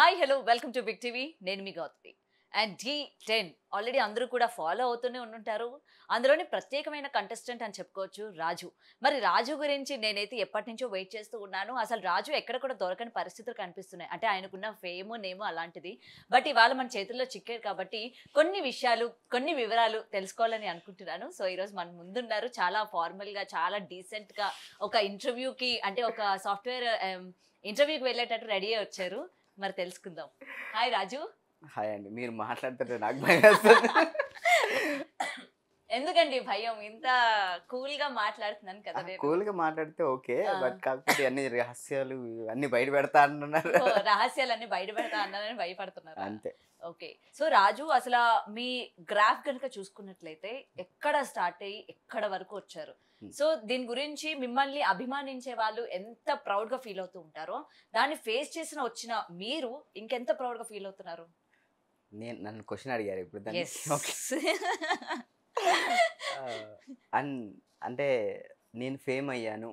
Hi hello welcome to big TV. నేను మీ Gautami. And D10 already అందరూ కూడా ఫాలో అవుతూనే ఉంటుంటారు. అందులోని ప్రత్యేకమైన కంటెస్టెంట్ అని చెప్పుకోవచ్చు రాజు. మరి రాజు గురించి నేనైతే ఎప్పటి నుంచో వెయిట్ చేస్తూ ఉన్నాను. అసలు రాజు ఎక్కడ కూడా దొరకని పరిస్థితులు కనిపిస్తున్నాయి. అంటే ఆయనకున్న ఫేమ్ నేమో అలాంటిది. బట్ ఇవాళ మన చేతుల్లో చిక్కారు కాబట్టి కొన్ని విషయాలు కొన్ని వివరాలు తెలుసుకోవాలని అనుకుంటున్నాను. సో ఈరోజు మన ముందున్నారు చాలా ఫార్మల్గా చాలా డీసెంట్గా ఒక ఇంటర్వ్యూకి అంటే ఒక సాఫ్ట్వేర్ ఇంటర్వ్యూకి వెళ్ళేటట్టు రెడీ అయ్యి వచ్చారు. మరి తెలుసుకుందాం. హాయ్ రాజు. హాయ్ అండి. మీరు మాట్లాడుతుంటే నాకు భయం వేస్తుంది. ఎందుకండి భయం? ఇంత కూల్ గా మాట్లాడుతున్నాను కదా నేను. కూల్గా మాట్లాడితే ఓకే, బట్ కాకపోతే అన్ని రహస్యాలు అన్ని బయట పెడతా అంటున్నారు. రహస్యాలన్నీ బయట పెడతా అన్నారని భయపడుతున్నారు అంతే. ఓకే. సో రాజు, అసలు మీ గ్రాఫ్ కనుక చూసుకున్నట్లయితే ఎక్కడ స్టార్ట్ అయ్యి ఎక్కడ వరకు వచ్చారు? సో దీని గురించి మిమ్మల్ని అభిమానించే వాళ్ళు ఎంత ప్రౌడ్ గా ఫీల్ అవుతూ ఉంటారో, దాన్ని ఫేస్ చేసిన వచ్చిన మీరు ఇంకెంత ప్రౌడ్ గా ఫీల్ అవుతున్నారు? నన్ను క్వశ్చన్ అడిగారు ఇప్పుడు దాన్ని. అంటే నేను ఫేమ్ అయ్యాను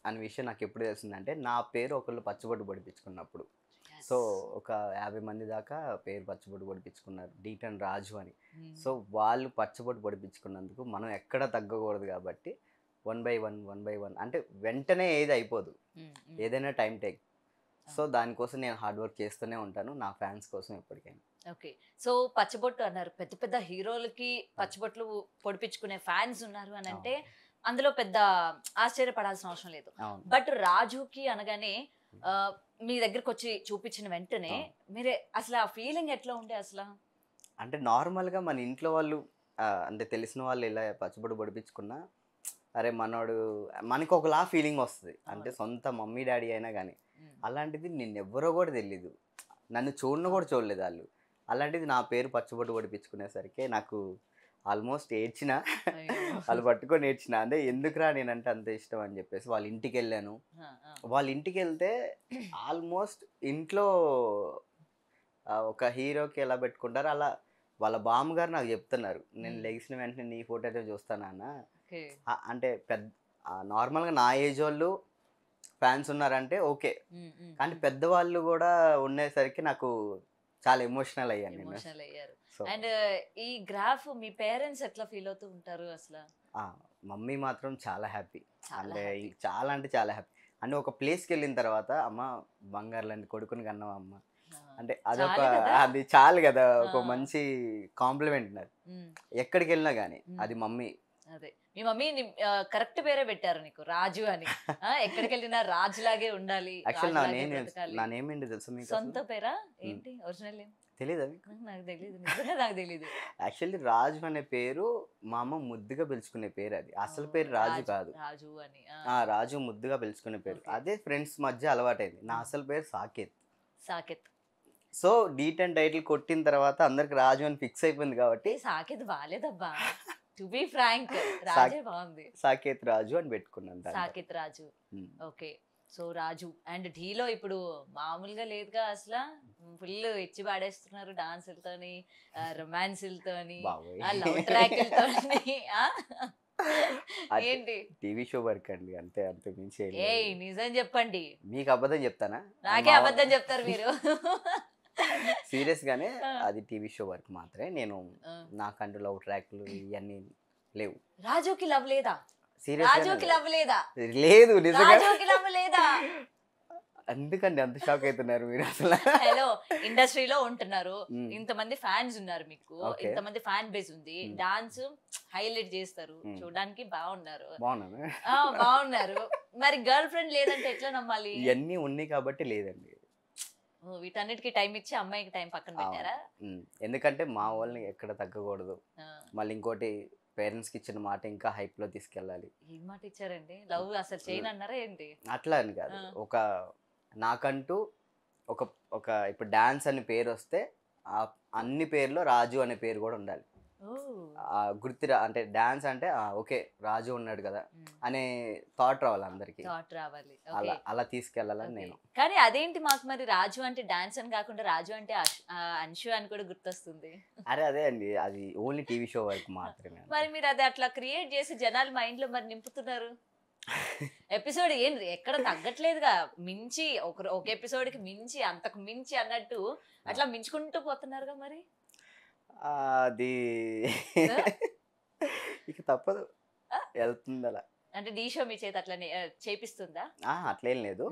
అనే విషయం నాకు ఎప్పుడు తెలిసిందంటే, నా పేరు ఒకళ్ళు పచ్చబొట్టు పొడిపించుకున్నప్పుడు. సో ఒక 50 మంది దాకా పేరు పచ్చబొట్టు పొడిపించుకున్నారు, D10 రాజు అని. సో వాళ్ళు పచ్చబొట్టు పొడిపించుకున్నందుకు మనం ఎక్కడ తగ్గకూడదు కాబట్టి 1 by 1 అంటే వెంటనే ఏది అయిపోదు, ఏదైనా టైం టేక్. సో దానికోసం నేను హార్డ్ వర్క్ చేస్తూనే ఉంటాను, నా ఫ్యాన్స్ కోసం ఎప్పటికైనా. ఓకే. సో పచ్చబొట్టు అన్నారు, పెద్ద పెద్ద హీరోలకి పచ్చబొట్లు పొడిపించుకునే ఫ్యాన్స్ ఉన్నారు అని అంటే అందులో పెద్ద ఆశ్చర్యపడాల్సిన అవసరం లేదు. బట్ రాజుకి అనగానే మీ దగ్గరకు వచ్చి చూపించిన వెంటనే మీరే అసలు ఆ ఫీలింగ్ ఎట్లా ఉండే అసలు? అంటే నార్మల్గా మన ఇంట్లో వాళ్ళు అంటే తెలిసిన వాళ్ళు ఇలా పచ్చబొట్టు పొడిపించుకున్నా, అరే మనోడు మనకు ఒకలా ఫీలింగ్ వస్తుంది. అంటే సొంత మమ్మీ డాడీ అయినా కానీ. అలాంటిది నిన్నెవ్వరో కూడా తెలీదు, నన్ను కూడా చూడలేదు వాళ్ళు. అలాంటిది నా పేరు పచ్చబొట్టు పొడిపించుకునేసరికి నాకు ఆల్మోస్ట్ ఏడ్చిన. వాళ్ళు పట్టుకొని ఏడ్చిన. అంటే ఎందుకురా నేనంటే అంత ఇష్టం అని చెప్పేసి వాళ్ళ ఇంటికి వెళ్ళాను. వాళ్ళ ఇంటికి వెళ్తే ఆల్మోస్ట్ ఇంట్లో ఒక హీరోకి ఎలా పెట్టుకుంటారో అలా వాళ్ళ బామ్మగారు నాకు చెప్తున్నారు, నేను లెగిసిన వెంటనే నీ ఫోటో అయితే చూస్తానన్న. అంటే పెద్ద నార్మల్గా నా ఏజ్ వాళ్ళు ఫ్యాన్స్ ఉన్నారంటే ఓకే, కానీ పెద్దవాళ్ళు కూడా ఉండేసరికి నాకు చాలా ఎమోషనల్ అయ్యాను. అండ్ ఈ గ్రాఫ్ మీ పేరెంట్స్ ఎట్లా ఫీల్ అవుతూ ఉంటారు అసలు? మమ్మీ మాత్రం చాలా హ్యాపీ, అంటే చాలా హ్యాపీ. అంటే ఒక ప్లేస్కి వెళ్ళిన తర్వాత అమ్మ బంగారు లాంటి కొడుకుని కన్నావా అమ్మ అంటే అదొక అది చాలు కదా, ఒక మంచి కాంప్లిమెంట్. నాకు ఎక్కడికి వెళ్ళినా కానీ అది మమ్మీ. అదే మీ మమ్మీ కరెక్ట్ పేరే పెట్టారు నీకు, రాజు అని. ఎక్కడికి వెళ్ళినా రాజు లాగే ఉండాలి. నా నేమ్ ఏంటి తెలుసా మీకు? సొంత పేరా ఏంటి? ఒరిజినల్ నేమ్ తెలీదా? నాకు తెలియదు, నిజంగా నాకు తెలియదు. యాక్చువల్లీ రాజు అనే పేరు మా అమ్మ ముద్దుగా పిలుచుకునే పేరు, అది అసలు పేరు రాజు కాదు. రాజు అని రాజు ముద్దుగా పిలుచుకునే పేరు, అదే ఫ్రెండ్స్ మధ్య అలవాటైంది. నా అసలు పేరు సాకేత్. సో D10 టైటిల్ కొట్టిన తర్వాత అందరికి రాజు అని ఫిక్స్ అయిపోయింది కాబట్టి. సాకేత్ బాలేదబ్బా, టు బి ఫ్రాంక్, రాజే బాగుంది. సాకేత్ రాజు అని పెట్టుకున్నాను. సాకేత్ రాజు. ఓకే. సో రాజు అండ్ ఢీలో ఇప్పుడు మామూలుగా లేదుగా అసలు, ఫుల్ ఇచ్చి పాడేస్తున్నారు డాన్సులతోని, రొమాన్సులతోని, లవ్ ట్రాక్లతోని. ఏంటి? టీవీ షో వర్క్ అండి, అంతే, అంతే మించి. ఏ నిజం చెప్పండి. మీకు అబద్ధం చెప్తానా? నాకే అబద్ధం చెప్తారు మీరు. సీరియస్ గానే అది టీవీ షో వర్క్ మాత్రమే. నేను నాకంటూ లవ్ ట్రాక్లు ఇవన్నీ లేవు. రాజుకి లవ్ లేదా? రాజుకి లవ్ లేదా? లేదు, నిజంగా రాజుకి లవ్ లేదా? ఎందుకండి అంత షాక్ అవుతున్నారు మీరు అసలు? హలో, ఇండస్ట్రీలో ఉంటున్నారు, ఇంతమంది ఫ్యాన్స్ ఉన్నారు మీకు, ఇంతమంది ఫ్యాన్ బేస్ ఉంది, డాన్స్ హైలైట్ చేస్తారు, చూడడానికి బాగున్నారు. మరి గర్ల్ ఫ్రెండ్ లేదంటే ఎట్లా నమ్మాలి? ఇవన్నీ ఉన్నాయి కాబట్టి లేదండి. వీటన్నిటికీ టైం ఇచ్చి అమ్మాయికి టైం పక్కన పెట్టారా? ఎందుకంటే మా వాళ్ళని ఎక్కడ తగ్గకూడదు. మళ్ళీ ఇంకోటి, పేరెంట్స్కి ఇచ్చిన మాట ఇంకా హైప్ లో తీసుకెళ్ళాలి. ఏం మాట ఇచ్చారండి? లవ్ అసలు చేయను అన్నారా ఏంటి? అట్లా అని కాదు, ఒక నాకంటూ ఒక ఇప్పుడు డాన్స్ అనే పేరు వస్తే అన్ని పేర్లో రాజు అనే పేరు కూడా ఉండాలి. అంటే డాన్స్ అంటే ఓకే రాజు ఉన్నాడు కదా అనే థాట్ రావాలి అందరికి, అలా తీసుకెళ్ళాలని నేను. కానీ అదేంటి మాకు మరి రాజు అంటే డాన్స్ అని కాకుండా రాజు అంటే అంశు అని కూడా గుర్తొస్తుంది. అదే అండి, అది ఓన్లీ టీవీ షో వరకు మాత్రమే. మరి మీరు అది అట్లా క్రియేట్ చేసి జనాల మైండ్ లో మరి నింపుతున్నారు. ఎపిసోడ్ ఏం ఎక్కడ తగ్గట్లేదుగా, మించి ఒక ఎపిసోడ్ కి మించి అంతకు మించి అన్నట్టు అట్లా మించుకుంటూ పోతున్నారుగా మరి. అది ఇక తప్పదు, వెళ్తుంది అలా. అంటే డీ షో మీ చేత అట్లా చేపిస్తుందా? అట్లేం లేదు.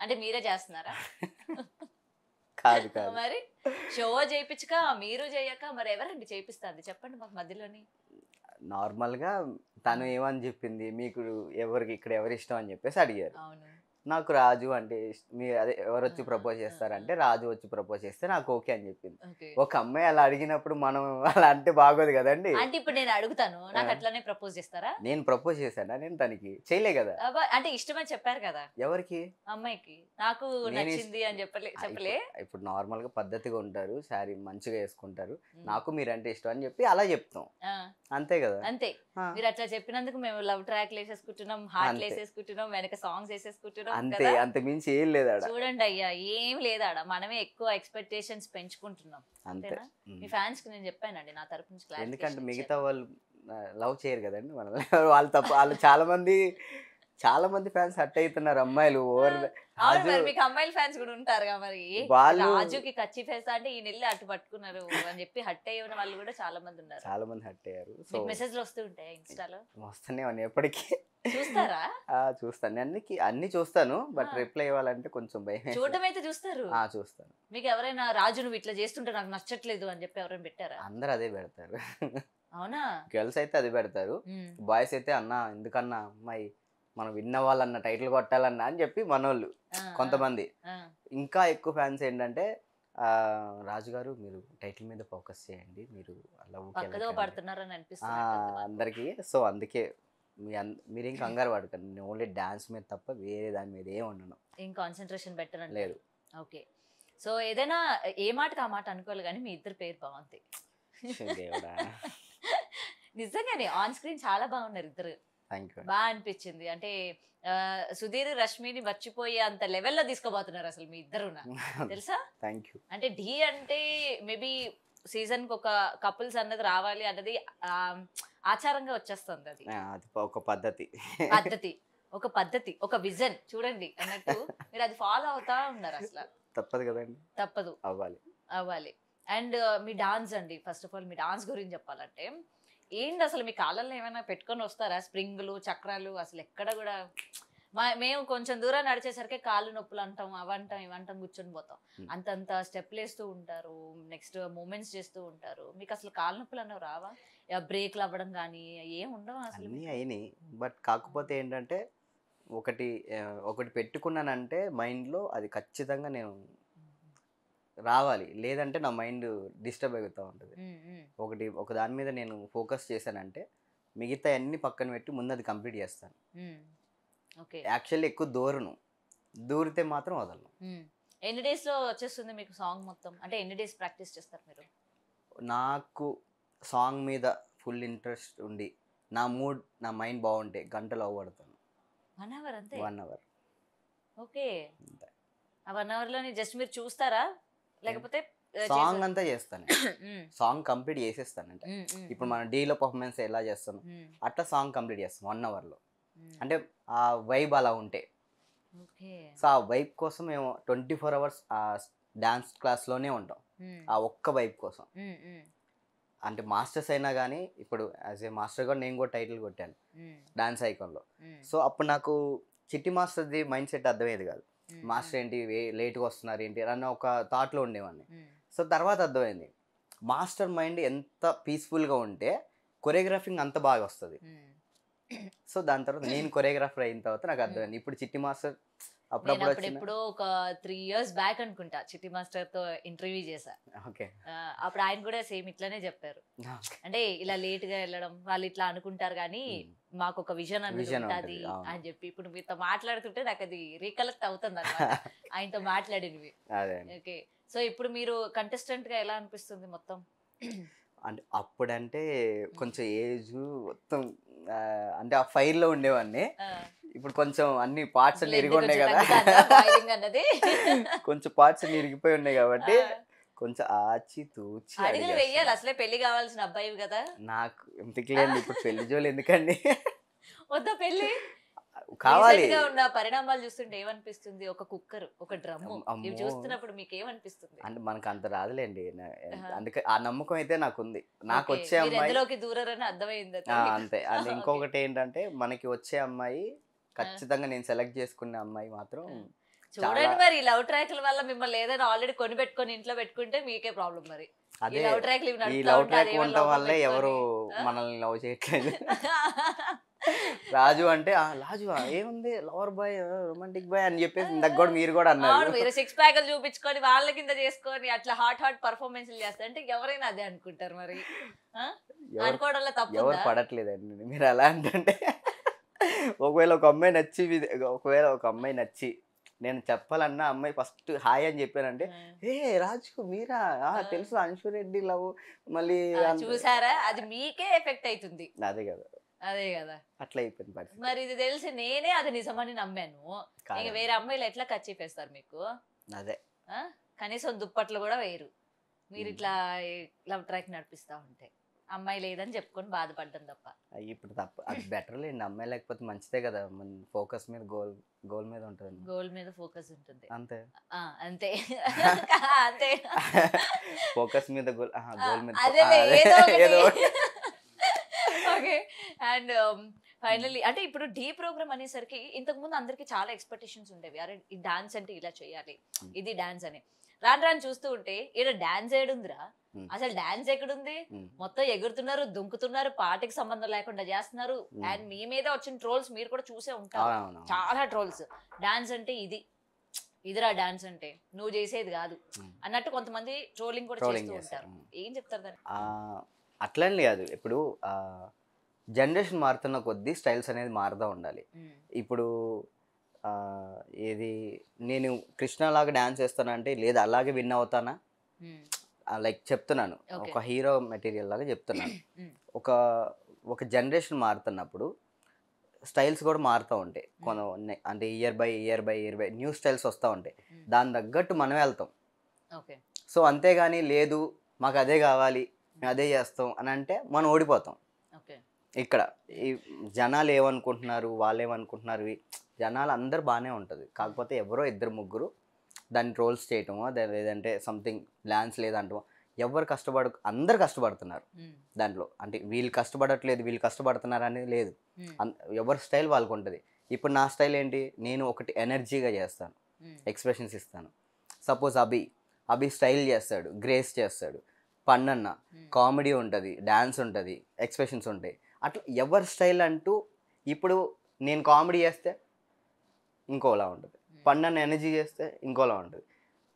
అంటే మీరే చేస్తున్నారా? కాదు కాదు. మరి షో చేయించక మీరు చేయక మరి ఎవరండి చేపిస్తుంది చెప్పండి మాకు మధ్యలోని. నార్మల్గా తను ఏమని చెప్పింది, మీకు ఎవరికి ఇక్కడ ఎవరి ఇష్టం అని చెప్పేసి అడిగారు. అవును. నాకు రాజు అంటే మీ అదే ఎవరు వచ్చి ప్రపోజ్ చేస్తారంటే రాజు వచ్చి ప్రపోజ్ చేస్తే నాకు ఓకే అని చెప్పింది. ఒక అమ్మాయి అలా అడిగినప్పుడు మనం అలా అంటే బాగోదు కదండి. అంటే ఇప్పుడు నేను అడుగుతాను, నాకు అట్లానే ప్రపోజ్ చేస్తారా? నేను ప్రపోజ్ చేశానా? నేను తనకి చేయలే కదా. అంటే ఇష్టమని చెప్పారు కదా. ఎవరికి? అమ్మాయికి. నాకు నచ్చింది అని చెప్పలే. ఇప్పుడు నార్మల్ గా పద్ధతిగా ఉంటారు, శారీ మంచిగా వేసుకుంటారు, నాకు మీరంటే ఇష్టం అని చెప్పి అలా చెప్తాం, అంతే కదా. అంతే. మీరు అట్లా చెప్పినందుకు మేము లవ్ ట్రాక్ వేసేసుకుంటున్నాం, హార్ట్ వేసేసుకుంటున్నాం, వెనక సాంగ్స్ వేసేసుకుంటున్నాం. అంతే, అంత మించి ఏం లేదా చూడండి అయ్యా, ఏం లేదాడ, మనమే ఎక్కువ ఎక్స్పెక్టేషన్స్ పెంచుకుంటున్నాం. అంతేనా? మీ ఫ్యాన్స్ కి నేను చెప్పానండి నా తరపు నుంచి. ఎందుకంటే మిగతా వాళ్ళు లవ్ చేయరు కదండి మనల్ని. వాళ్ళు తప్ప వాళ్ళు చాలా మంది ఫ్యాన్స్ హట్ అవుతున్నారు అమ్మాయిలు. మీకు అమ్మాయిల ఫ్యాన్స్ కూడా ఉంటారుగా మరి. రాజుకి కచ్చి ఫేస్ అంటే ఈ నెల్లి అటు పట్టుకున్నారు అని చెప్పి హట్ అయ్యిన వాళ్ళు కూడా చాలా మంది ఉన్నారు. చాలా మంది హట్ అయ్యారు. సో మెసేజ్లు వస్తూ ఉంటాయి ఇన్స్టాలో? వస్తూనే ఉన్నాయి ఎప్పటికీ. చూస్తారా? చూస్తాను, అన్ని చూస్తాను, బట్ రిప్లై ఇవ్వాలంటే కొంచెం భయం. చూడటం అయితే చూస్తారు? చూస్తాను. మీకు ఎవరైనా రాజు నువ్వు ఇట్లా చేస్తుంటే నాకు నచ్చట్లేదు అని చెప్పి ఎవరైనా పెట్టారా? అందరు అదే పెడతారు. అవునా? గర్ల్స్ అయితే అది పెడతారు, బాయ్స్ అయితే అన్న ఎందుకన్నా అమ్మాయి మనం విన్న వాళ్ళన్న టైటిల్ కొట్టాలన్నా అని చెప్పి మనోళ్ళు కొంతమంది. ఇంకా ఎక్కువ ఫ్యాన్స్ ఏంటంటే రాజుగారు మీరు టైటిల్ మీద ఫోకస్ చేయండి, మీరు అందరికి. సో అందుకే మీరేం కంగారు పడకండి, నేను ఓన్లీ డాన్స్ మీద తప్ప వేరే దాని మీద ఏం ఉండను, ఏం కాన్సన్ట్రేషన్ పెట్టడం లేదు. ఓకే. సో ఏదైనా ఏ మాటకి ఆ మాట అనుకోవాలి, కానీ మీ ఇద్దరు పేరు బాగుంది. నిజంగానే ఆన్ స్క్రీన్ చాలా బాగున్నారు ఇద్దరు, బాగా అనిపించింది. అంటే సుధీర్ రష్మిని మర్చిపోయే అంత లెవెల్లో తీసుకోబోతున్నారు అసలు మీ ఇద్దరు, తెలుసా? అంటే ఢీ అంటే మేబీ సీజన్ కి ఒక కపుల్స్ అన్నది రావాలి అన్నది ఆచారంగా వచ్చేస్తుంది. అది ఒక పద్ధతి, ఒక పద్ధతి, ఒక విజన్ చూడండి అన్నట్టు మీరు అది ఫాలో అవుతా ఉన్నారు. అసలు తప్పదు కదండి, తప్పదు, అవ్వాలి. అండ్ మీ డాన్స్ అండి, first of all me dance గురించి చెప్పాలంటే ఏంటి అసలు మీ కాళ్ళల్లో ఏమైనా పెట్టుకొని వస్తారా? స్ప్రింగులు, చక్రాలు అసలు ఎక్కడ కూడా. మేము కొంచెం దూరం నడిచేసరికి కాళ్ళు నొప్పులు అంటాం, అవంటాం ఇవంటాం, కూర్చొని పోతాం. అంతంత స్టెప్లు వేస్తూ ఉంటారు, నెక్స్ట్ మూమెంట్స్ చేస్తూ ఉంటారు. మీకు అసలు కాళ్ళ నొప్పులు అన్నవి రావా? బ్రేక్లు అవ్వడం కానీ ఏం ఉండవు అసలు? అన్నీ అయినాయి, బట్ కాకపోతే ఏంటంటే ఒకటి పెట్టుకున్నానంటే మైండ్లో అది ఖచ్చితంగా నేను రావాలి, లేదంటే నా మైండ్ డిస్టర్బ్ అవుతూ ఉంటుంది. ఒక దాని మీద నేను ఫోకస్ చేశానంటే మిగతా అన్ని పక్కన పెట్టి ముందు అది కంప్లీట్ చేస్తాను. యాక్చువల్లీ ఎక్కువ దూరితే మాత్రం వదలను. ఎన్ని డేస్ లో వచ్చేస్తుంది మీకు సాంగ్ మొత్తం? అంటే ఎన్ని డేస్ ప్రాక్టీస్ చేస్తారు మీరు? నాకు సాంగ్ మీద ఫుల్ ఇంట్రెస్ట్ ఉండి నా మైండ్ బాగుంటే గంటలో అవ్వబడతాను. 1 hour అంతే? 1 hour. ఓకే. ఆ 1 hour లోని జస్ట్ మీరు చూస్తారా లేకపోతే సాంగ్ అంతా చేస్తాను? సాంగ్ కంప్లీట్ చేసేస్తాను. అంటే ఇప్పుడు మనం డీలో పర్ఫార్మెన్స్ ఎలా చేస్తాను అట్లా సాంగ్ కంప్లీట్ చేస్తాం 1 hour లో. అంటే ఆ వైబ్ అలా ఉంటే. సో ఆ వైబ్ కోసం మేము 24 hours ఆ డాన్స్ క్లాస్లోనే ఉంటాం, ఆ ఒక్క వైబ్ కోసం. అంటే మాస్టర్స్ అయినా కానీ ఇప్పుడు యాజ్ ఏ మాస్టర్ కూడా నేను కూడా టైటిల్ కొట్టాను డాన్స్ ఐకాన్లో. సో అప్పుడు నాకు చిట్టి మాస్టర్ది మైండ్ సెట్ అర్థమయ్యేది కాదు. మాస్టర్ ఏంటి లేట్గా వస్తున్నారు ఏంటి అన్న ఒక థాట్లో ఉండేవాడిని. సో తర్వాత అర్థమైంది మాస్టర్ మైండ్ ఎంత పీస్ఫుల్గా ఉంటే కొరియోగ్రాఫింగ్ అంత బాగా వస్తుంది. సో దాని తర్వాత నేను కొరియోగ్రాఫర్ అయిన తర్వాత నాకు అర్థమైంది. ఇప్పుడు చిట్టి మాస్టర్ అప్పుడప్పుడు ఒక 3 years బ్యాక్ అనుకుంటా చిట్టి మాస్టర్ తో ఇంటర్వ్యూ చేశా. అప్పుడు ఆయన కూడా సేమ్ ఇట్లానే చెప్పారు. అంటే ఇలా లేట్ గా వెళ్ళడం వాళ్ళు ఇట్లా అనుకుంటారు కానీ మాకు ఒక విజన్ అనేది ఉంటుంది అని చెప్పి. ఇప్పుడు మీతో మాట్లాడుతుంటే నాకు అది రీకలెక్ట్ అవుతుంది అన్నమాట ఆయనతో మాట్లాడినవి. ఓకే. సో ఇప్పుడు మీరు కంటెస్టెంట్ గా ఎలా అనిపిస్తుంది మొత్తం? అంటే అప్పుడంటే కొంచెం ఏజ్ మొత్తం అంటే ఆ ఫైర్ లో ఉండేవాడిని. ఇప్పుడు కొంచెం అన్ని పార్ట్స్ అన్ని ఇరిగి ఉన్నాయి కదా, కొంచెం పార్ట్స్ అన్ని ఇరిగిపోయి ఉన్నాయి కాబట్టి కొంచెం ఆచి తూచి వెయ్యాలి. అసలే పెళ్లి కావాల్సిన అబ్బాయి కదా. నాకు ఎందుకు లేదు ఇప్పుడు పెళ్లి జోలు ఎందుకండి? వద్దా పెళ్లి? కావాలి. Recent గా ఉన్న పరిణామాలు చూస్తుంటే ఏమనిపిస్తుంది? ఒక కుక్కర్, ఒక డ్రమ్ము ఇవి అమ్మో చూస్తున్నప్పుడు మీకు ఏమనిపిస్తుంది? అంటే మనకు అంత రాదులేండి ఆహా. అందుకే ఆ నమ్మకం అయితే నాకుంది. నాకు ఓకే, వచ్చే మీరు అమ్మాయి ఎందులోకి దూరరని అర్థమైంది అంతే. And okay. ఇంకొకటి ఏంటంటే మనకి వచ్చే అమ్మాయి ఖచ్చితంగా నేను సెలెక్ట్ చేసుకునే అమ్మాయి మాత్రం చూడండి చాలా మరి లవ్ ట్రాక్ల వల్ల మిమ్మల్ని ఏదైనా ఆల్రెడీ కొని పెట్టుకొని ఇంట్లో పెట్టుకుంటే మీకే ప్రాబ్లం మరి. ఈ అదే లవ్ ట్రాక్లు ఇవి ఈ నడుపుతా లవ్ ఉంటే ట్రాక్ అదేమో ఉండటం లవ్ వల్లే ఎవరు పెట్టుకొని మనల్ని లవ్ చేయట్లేదు. రాజు అంటే రాజు ఏముంది లవర్ బాయ్ రొమాంటిక్ బాయ్ అని చెప్పేసి ఇందాక కూడా మీరు కూడా అవును, అన్నారు. మీరు సిక్స్ ప్యాక్లు చూపించుకొని వాళ్ళ కింద చేసుకొని అట్లా హాట్ పర్ఫార్మెన్స్ చేస్తారు అంటే ఎవరైనా అదే అనుకుంటారు మరి. ఆ? ఎవరు అనుకోవడంలో ఎవరు తప్పుందా? పడట్లేదండి మీరు ఎలా అంటే ఒకవేళ ఒక అమ్మాయి నచ్చి నేను చెప్పాలన్నా అమ్మాయి ఫస్ట్ హాయ్ అని చెప్పానంటే ఏ రాజుకు మీరా తెలుసు అంశు రెడ్డి లవ్ మళ్ళీ చూసారా, అది మీకే ఎఫెక్ట్ అవుతుంది. అదే కదా అదే కదా, అట్లా అయిపోయింది పరిస్థితి. మరి ఇది తెలిసి నేనే అది నిజమని నమ్మాను. ఇంక కాదండి. వేరే అమ్మాయిలు ఎట్లా ఖర్చీపేస్తారు మీకు? అదే ఆ? కనీసం దుప్పట్లు కూడా వేయరు మీరు ఇట్లా లవ్ ట్రాక్ నడిపిస్తా ఉంటే. అమ్మాయి లేదని చెప్పుకొని బాధపడ్డం తప్ప. ఇప్పుడు తప్ప అది బెటర్ లేండి. అమ్మాయి లేకపోతే మంచిదే కదా, మన ఫోకస్ మీద గోల్ మీద ఉంటుంది. గోల్ మీద ఫోకస్ ఉంటుంది అంతే అంతే అంతే. ఫోకస్ మీద గోల్ మీద అదేలే, ఏదో ఏదో ఒకటి. ఓకే. అండ్ ఫైనల్లీ అంటే ఇప్పుడు డీ ప్రోగ్రామ్ అనేసరికి ఇంతకు ముందు అందరికి చాలా ఎక్స్పెక్టేషన్స్ ఉండేవి. అరే ఈ డాన్స్ అంటే ఇలా చేయాలి, ఇది డాన్స్ అని. రాను రాను చూస్తూ ఉంటే ఈడ డాన్స్ ఏడుందిరా, అసలు డాన్స్ ఎక్కడుంది? మొత్తం ఎగురుతున్నారు, దుంకుతున్నారు, పాటకి సంబంధం లేకుండా చేస్తున్నారు. అండ్ మీ మీద వచ్చిన ట్రోల్స్ మీరు కూడా చూసే ఉంటారు, చాలా ట్రోల్స్. డాన్స్ అంటే ఇదిరా డాన్స్ అంటే, నువ్వు చేసేది కాదు అన్నట్టు కొంతమంది ట్రోలింగ్ కూడా చేస్తూ ఉంటారు. ఏం చెప్తారు దాన్ని? అట్లని కాదు, ఇప్పుడు జనరేషన్ మారుతున్న కొద్దీ స్టైల్స్ అనేది మారుతూ ఉండాలి. ఇప్పుడు ఏది నేను కృష్ణలాగా డాన్స్ చేస్తానంటే లేదు అలాగే విన్ అవుతానా, లైక్ చెప్తున్నాను ఒక హీరో మెటీరియల్ లాగా చెప్తున్నాను. ఒక జనరేషన్ మారుతున్నప్పుడు స్టైల్స్ కూడా మారుతూ ఉంటాయి. అంటే ఇయర్ బై న్యూ స్టైల్స్ వస్తూ ఉంటాయి. దాని తగ్గట్టు మనం వెళ్తాం. సో అంతేగాని లేదు మాకు అదే కావాలి మేము అదే చేస్తాం అని అంటే మనం ఓడిపోతాం. ఇక్కడ ఈ జనాలు ఏమనుకుంటున్నారు, వాళ్ళు ఏమనుకుంటున్నారు, జనాలు అందరు బాగానే ఉంటుంది. కాకపోతే ఎవరో ఇద్దరు ముగ్గురు దాన్ని ట్రోల్స్ చేయటమో లేదంటే సంథింగ్ డాన్స్ లేదంటమో, అందరు కష్టపడుతున్నారు దాంట్లో. అంటే వీళ్ళు కష్టపడట్లేదు వీళ్ళు కష్టపడుతున్నారు అనేది లేదు, ఎవరి స్టైల్ వాళ్ళకు ఉంటుంది. ఇప్పుడు నా స్టైల్ ఏంటి, నేను ఒకటి ఎనర్జీగా చేస్తాను, ఎక్స్ప్రెషన్స్ ఇస్తాను. సపోజ్ అభి స్టైల్ చేస్తాడు, గ్రేస్ చేస్తాడు, పన్నన్న కామెడీ ఉంటుంది, డ్యాన్స్ ఉంటుంది, ఎక్స్ప్రెషన్స్ ఉంటాయి. అట్లా ఎవరి స్టైల్ అంటూ. ఇప్పుడు నేను కామెడీ చేస్తే ఇంకోలా ఉంటుంది, పన్నన్న ఎనర్జీ చేస్తే ఇంకోలా ఉంటుంది,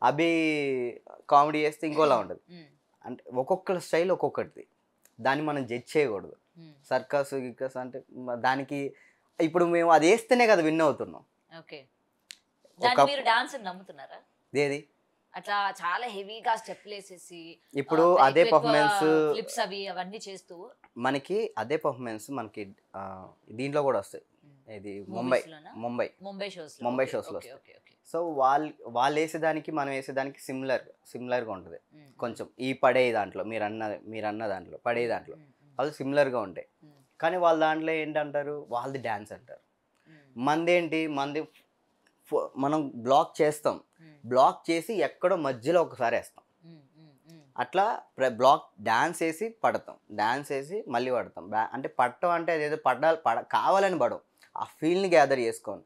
అభి కామెడీ చేస్తే ఇంకోలా ఉంటుంది. అంటే ఒక్కొక్కరి స్టైల్ ఒక్కొక్కటిది, దాన్ని మనం జడ్జ్ చేయకూడదు. సర్కస్ గిక్కస్ అంటే దానికి ఇప్పుడు మేము అది వేస్తేనే కదా విన్ అవుతున్నాం. ఏది అట్లా చాలా హెవీగా స్టెప్లు వేసేసి ఇప్పుడు అదే పర్ఫార్మెన్స్ ఫ్లిప్స్ అవి అవన్నీ చేస్తూ మనకి అదే పర్ఫార్మెన్స్ మనకి దీంట్లో కూడా వస్తాయి. ఇది ముంబై షోస్లో. సో వాళ్ళు వేసేదానికి మనం వేసేదానికి సిమిలర్గా ఉంటుంది కొంచెం. ఈ పడే దాంట్లో మీరు అన్న దాంట్లో పడే దాంట్లో వాళ్ళు సిమిలర్గా ఉంటాయి. కానీ వాళ్ళ దాంట్లో ఏంటంటారు, వాళ్ళది డ్యాన్స్ అంటారు. మంది మనం బ్లాక్ చేస్తాం, బ్లాక్ చేసి ఎక్కడో మధ్యలో ఒకసారి వేస్తాం. అట్లా బ్లాక్ డాన్స్ వేసి పడతాం, డాన్స్ వేసి మళ్ళీ పడతాం. అంటే పడటం అంటే అదేదో కావాలని పడవు, ఆ ఫీల్ని గ్యాదర్ చేసుకోను.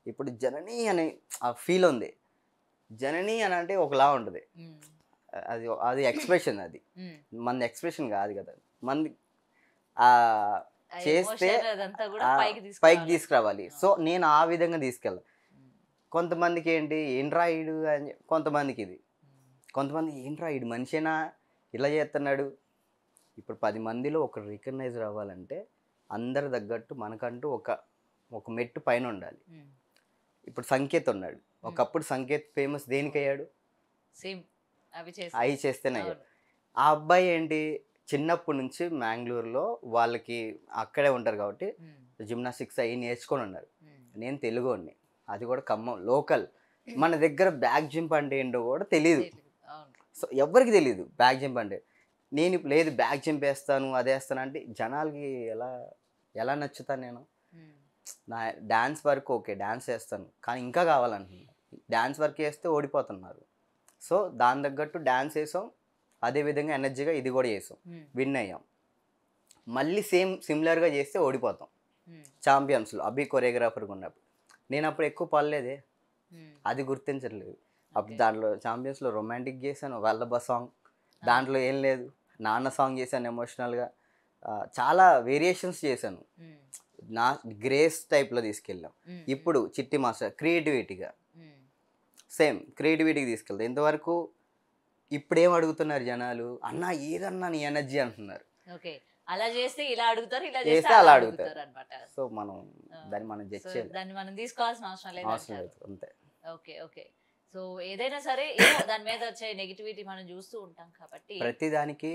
ఇప్పుడు జనని అనే ఆ ఫీల్ ఉంది, జనని అని అంటే ఒకలా ఉంటుంది. అది ఎక్స్ప్రెషన్, అది మన ఎక్స్ప్రెషన్ కాదు కదా, మంది చేస్తే పైకి తీసుకురావాలి. సో నేను ఆ విధంగా తీసుకెళ్ళాను. కొంతమందికి ఏంట్రా ఈడు అని, కొంతమంది ఏంట్రా ఈడు మనిషేనా ఇలా చేస్తున్నాడు. ఇప్పుడు 10 మందిలో ఒకరు రికగ్నైజ్ అవ్వాలంటే అందరి తగ్గట్టు మనకంటూ ఒక మెట్టు పైన ఉండాలి. ఇప్పుడు సంకేత్ ఉన్నాడు, ఒకప్పుడు సంకేత్ ఫేమస్ దేనికి అయ్యాడు, అవి చేస్తేనే అయ్యాడు. ఆ అబ్బాయి ఏంటి, చిన్నప్పటి నుంచి మ్యాంగ్లూరులో వాళ్ళకి అక్కడే ఉంటారు కాబట్టి జిమ్నాస్టిక్స్ అవి నేర్చుకొని ఉన్నారు. నేను తెలుగుని, అది కూడా ఖమ్మం లోకల్. మన దగ్గర బ్యాక్ జంప్ అంటే ఏంటో కూడా తెలియదు. సో ఎవరికి తెలియదు బ్యాక్ జంప్ అంటే. నేను లేదు బ్యాక్ జంప్ వేస్తాను అదే వేస్తాను అంటే జనాలకి ఎలా నచ్చుతాను నేను. నా డ్యాన్స్ వరకు ఓకే, డ్యాన్స్ చేస్తాను కానీ ఇంకా కావాలంటున్నారు. డ్యాన్స్ వర్క్ చేస్తే ఓడిపోతున్నారు. సో దాని తగ్గట్టు డ్యాన్స్ వేసాం, అదేవిధంగా ఎనర్జీగా ఇది కూడా చేసాం, విన్ అయ్యాం. మళ్ళీ సిమిలర్గా చేస్తే ఓడిపోతాం. ఛాంపియన్స్లో అభి కొరియోగ్రాఫర్గా ఉన్నప్పుడు నేను అప్పుడు ఎక్కువ పడలేదే, అది గుర్తించట్లేదు. అప్పుడు దాంట్లో ఛాంపియన్స్లో రొమాంటిక్ చేశాను, వల్లభ సాంగ్, దాంట్లో ఏం లేదు, నాన్న సాంగ్ చేశాను ఎమోషనల్గా, చాలా వేరియేషన్స్ చేశాను. నా గ్రేస్ టైప్లో తీసుకెళ్ళాం. ఇప్పుడు చిట్టి మాస్టర్ క్రియేటివిటీగా సేమ్ క్రియేటివిటీకి తీసుకెళ్తాం. ఇంతవరకు ఇప్పుడేం అడుగుతున్నారు జనాలు, అన్న ఏదన్నా నీ ఎనర్జీ అంటున్నారు. అలా చేస్తే ఇలా అడుగుతారు, ఇలా చేస్తే అలా అడుగుతారు అనమాట. సో మనం దాన్ని జడ్జ్ చేయాలి, దాన్ని మనం తీసుకోవాల్సిన అవసరం లేదు అంతే. Okay okay. సో ఏదైనా సరే దాని మీద వచ్చే నెగిటివిటీ మనం చూస్తూ ఉంటాం కాబట్టి ప్రతి దానికి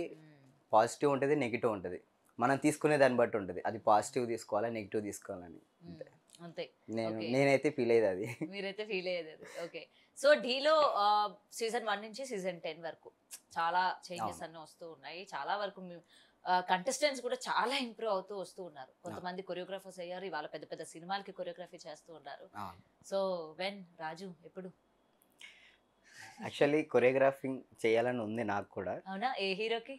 పాజిటివ్ ఉంటుంది, నెగిటివ్ ఉంటుంది. మనం తీసుకునే దాన్ని బట్టి ఉంటుంది. అది పాజిటివ్ తీసుకోవాలా, నెగిటివ్ తీసుకోవాలని అంతే. నేనైతే ఫీల్ అయ్యేది అది, మీరైతే ఫీల్ అయ్యేది అది. ఓకే. సో ఢీలో సీజన్ 1 నుంచి సీజన్ 10 వరకు చాలా చేంజెస్ అన్నీ వస్తూ ఉన్నాయి. చాలా వరకు కంటెస్టెంట్స్ కూడా చాలా ఇంప్రూవ్ అవుతూ వస్తూ ఉన్నారు. కొంతమంది కొరియోగ్రాఫర్స్ అయ్యారు, ఇవాళ పెద్ద పెద్ద సినిమాలకి కొరియోగ్రఫీ చేస్తూ ఉన్నారు. సో వెన్ రాజు ఎప్పుడు? యాక్చువల్లీ కొరియోగ్రాఫింగ్ చేయాలని ఉంది నాకు కూడా. అవునా? ఏ హీరోకి?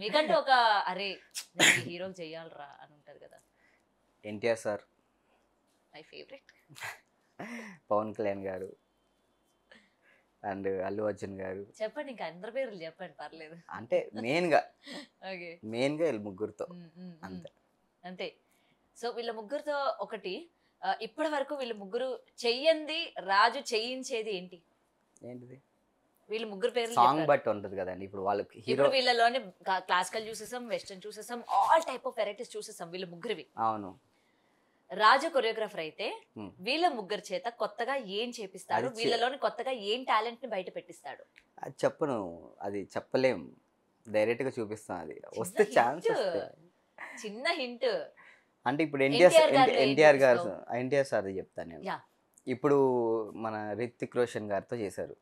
మీకంటే ఒక అరే హీరోకి చెయ్యాలరా అని ఉంటది కదా. NTR sir, my favourite. Pawan Kalyan గారు అండ్ అల్లు అర్జున్ గారు. చెప్పండి, ఇంకా అందరి పేర్లు చెప్పండి, పర్లేదు. అంటే మెయిన్గా వీళ్ళ ముగ్గురుతో అంతే అంతే. సో వీళ్ళ ముగ్గురుతో ఒకటి, ఇప్పటి వరకు వీళ్ళ ముగ్గురు చెయ్యంది రాజు చేయించేది ఏంటిది? వీళ్ళ ముగ్గురు పేర్లు సాంగ్ బట్టి ఉంటుంది కదండి. ఇప్పుడు వాళ్ళకి హీరో, వీళ్ళలోనే క్లాసికల్ చూసేసాం, వెస్టర్న్ చూసేసాం, ఆల్ టైప్ ఆఫ్ వెరైటీస్ చూసేసాం వీళ్ళ ముగ్గురివి. అవును. రాజు కొరియోగ్రాఫర్ అయితే వీళ్ళ ముగ్గురు చేత కొత్తగా ఏం చేపిస్తాడు, వీళ్ళలోని కొత్తగా ఏం టాలెంట్ ని బయట పెట్టిస్తాడు? అది చెప్పను, అది చెప్పలేం, డైరెక్ట్ గా చూపిస్తాం. అది వస్తే ఛాన్స్, చిన్న హింట్. అంటే ఇప్పుడు ఎన్టీఆర్ సార్ చెప్తాను నేను. ఇప్పుడు మన రితిక్ రోషన్ గారితో చేశారు,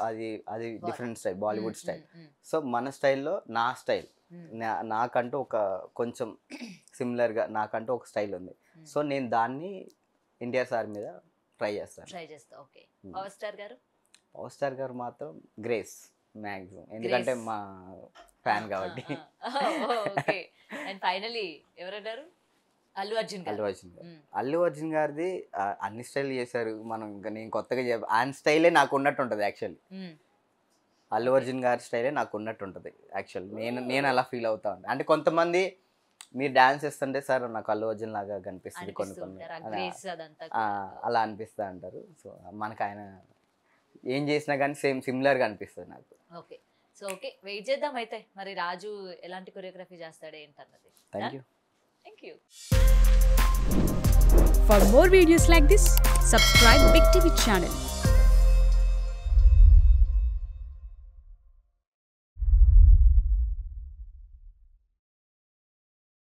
అది different style, Bollywood style. So మన స్టైల్లో నా స్టైల్, నాకంటూ ఒక కొంచెం సిమిలర్గా నాకంటూ ఒక స్టైల్ ఉంది. సో నేను దాన్ని ఎన్టీఆర్ సార్ మీద ట్రై చేస్తాను. ఓకే. పవర్ స్టార్ గారు? పవర్ స్టార్ గారు మాత్రం గ్రేస్ మ్యాక్సిమం, ఎందుకంటే మా ఫ్యాన్ కాబట్టి. అండ్ ఫైనలీ ఎవరన్నారు? అల్లు అర్జున్ గారు. అల్లు అర్జున్ గారిది అన్ని స్టైల్ చేశారు. మనం ఇంకా నేను కొత్తగా ఆయన స్టైలే నాకు ఉన్నట్టు ఉంటుంది యాక్చువల్లీ. అల్లు అర్జున్ గారి స్టైలే నాకు ఉన్నట్టు ఉంటుంది యాక్చువల్లీ. నేను అలా ఫీల్ అవుతా ఉంటాను. అంటే కొంతమంది మీరు డాన్స్ చేస్తుంటే సార్ నాకు అల్లు అర్జున్ లాగా కనిపిస్తుంది, కొన్ని అలా అనిపిస్తా అంటారు. సో మనకు ఆయన ఏం చేసినా కానీ సిమిలర్గా అనిపిస్తుంది నాకు. ఓకే. సో ఓకే, వెయిట్ చేద్దాం అయితే మరి రాజు ఎలాంటి కొరియోగ్రఫీ చేస్తాడు ఏంటన్నది. Thank you. For more videos like this, subscribe Big TV channel.